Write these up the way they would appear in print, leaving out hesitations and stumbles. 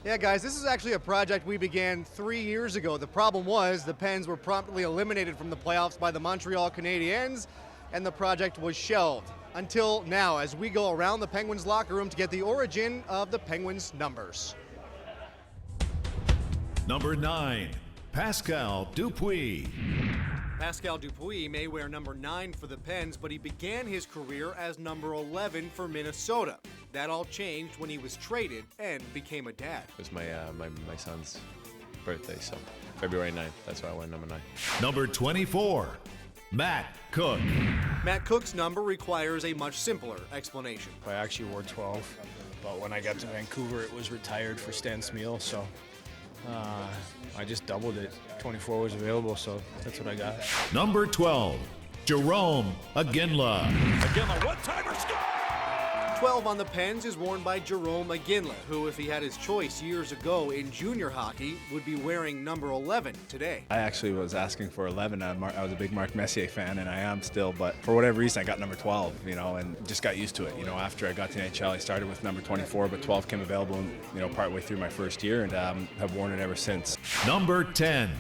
Yeah, guys, this is actually a project we began 3 years ago. The problem was the Pens were promptly eliminated from the playoffs by the Montreal Canadiens, and the project was shelved. Until now, as we go around the Penguins locker room to get the origin of the Penguins numbers. Number 9, Pascal Dupuis. Pascal Dupuis may wear number 9 for the Pens, but he began his career as number 11 for Minnesota. That all changed when he was traded and became a dad. It was my son's birthday, so February 9th. That's why I went number 9. Number 24, Matt Cook. Matt Cook's number requires a much simpler explanation. I actually wore 12, but when I got to Vancouver, it was retired for Stan Smeel, so I just doubled it. 24 was available, so that's what I got. Number 12, Jarome Iginla. Iginla, one-timer score! 12 on the Pens is worn by Jarome Iginla, who, if he had his choice years ago in junior hockey, would be wearing number 11 today. I actually was asking for 11. I was a big Marc Messier fan, and I am still, but for whatever reason, I got number 12, and just got used to it. After I got to the NHL, I started with number 24, but 12 came available, partway through my first year, and have worn it ever since. Number 10,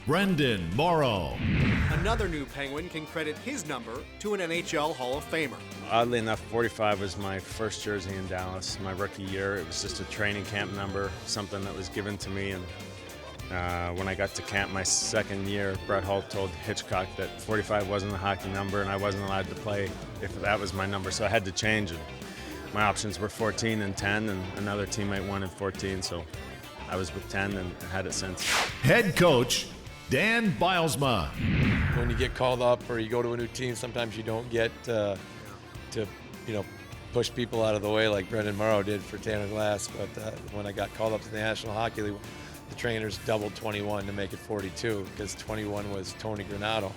Brendan Morrow. Another new Penguin can credit his number to an NHL Hall of Famer. Oddly enough, 45 was my first jersey in Dallas, my rookie year. It was just a training camp number, something that was given to me. And when I got to camp my second year, Brett Hull told Hitchcock that 45 wasn't a hockey number and I wasn't allowed to play if that was my number. So I had to change it. My options were 14 and 10, and another teammate wanted 14, so I was with 10 and had it since. Head coach, Dan Bilesma. When you get called up or you go to a new team, sometimes you don't get to push people out of the way like Brendan Morrow did for Tanner Glass. But when I got called up to the National Hockey League, the trainers doubled 21 to make it 42 because 21 was Tony Granato,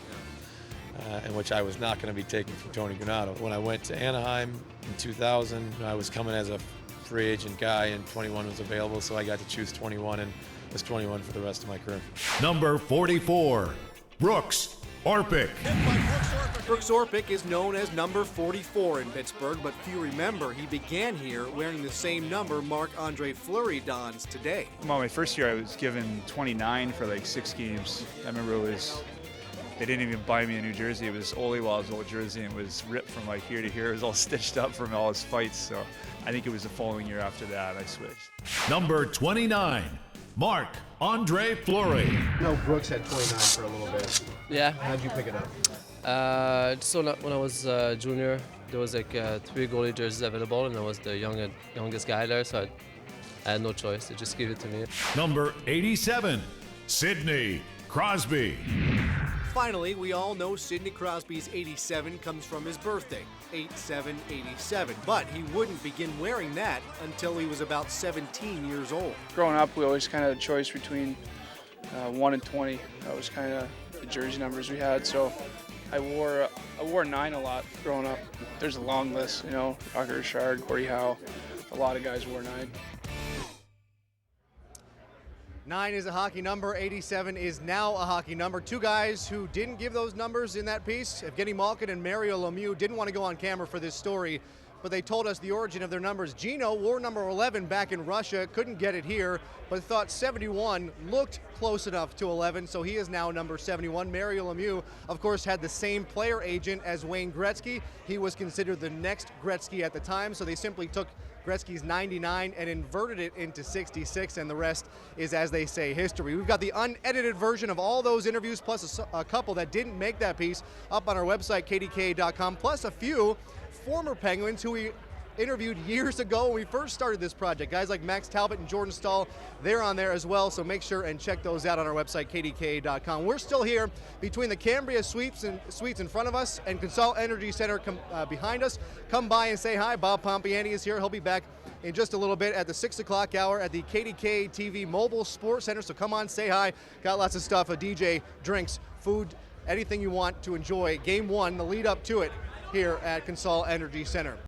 and which I was not going to be taking from Tony Granato. When I went to Anaheim in 2000, I was coming as a free agent guy and 21 was available, so I got to choose 21 and was 21 for the rest of my career. Number 44, Brooks Orpik. Brooks Orpik is known as number 44 in Pittsburgh, but few remember he began here wearing the same number Marc-Andre Fleury dons today. Well, my first year I was given 29 for like 6 games. I remember they didn't even buy me a new jersey. It was Oliwal's old jersey and it was ripped from like here to here. It was all stitched up from all his fights. So I think it was the following year after that I switched. Number 29, Marc-Andre Fleury. No, Brooks had 29 for a little bit. Yeah. How'd you pick it up? So when I was junior, there was like 3 goalie jerseys available, and I was the youngest guy there, so I had no choice. They just gave it to me. Number 87, Sidney Crosby. Finally, we all know Sidney Crosby's 87 comes from his birthday, 8/7/87, but he wouldn't begin wearing that until he was about 17 years old. Growing up, we always kind of had a choice between 1 and 20. That was kind of the jersey numbers we had, so I wore 9 a lot growing up. There's a long list, Roger Richard, Gordie Howe, a lot of guys wore 9. 9 is a hockey number, 87 is now a hockey number. 2 guys who didn't give those numbers in that piece, Evgeny Malkin and Mario Lemieux, didn't want to go on camera for this story, but they told us the origin of their numbers. Gino wore number 11 back in Russia, couldn't get it here, but thought 71 looked close enough to 11, so he is now number 71. Mario Lemieux, of course, had the same player agent as Wayne Gretzky. He was considered the next Gretzky at the time, so they simply took Gretzky's 99 and inverted it into 66, and the rest is, as they say, history. We've got the unedited version of all those interviews, plus a couple that didn't make that piece, up on our website, KDKA.com, plus a few former Penguins who we interviewed years ago when we first started this project. Guys like Max Talbot and Jordan Stahl, they're on there as well, so make sure and check those out on our website, KDKA.com. We're still here between the Cambria suites in front of us and Consol Energy Center behind us. Come by and say hi. Bob Pompiani is here. He'll be back in just a little bit at the 6 o'clock hour at the KDKA-TV Mobile Sports Center, so come on, say hi. Got lots of stuff, a DJ, drinks, food, anything you want to enjoy. Game 1, the lead up to it, here at Consol Energy Center.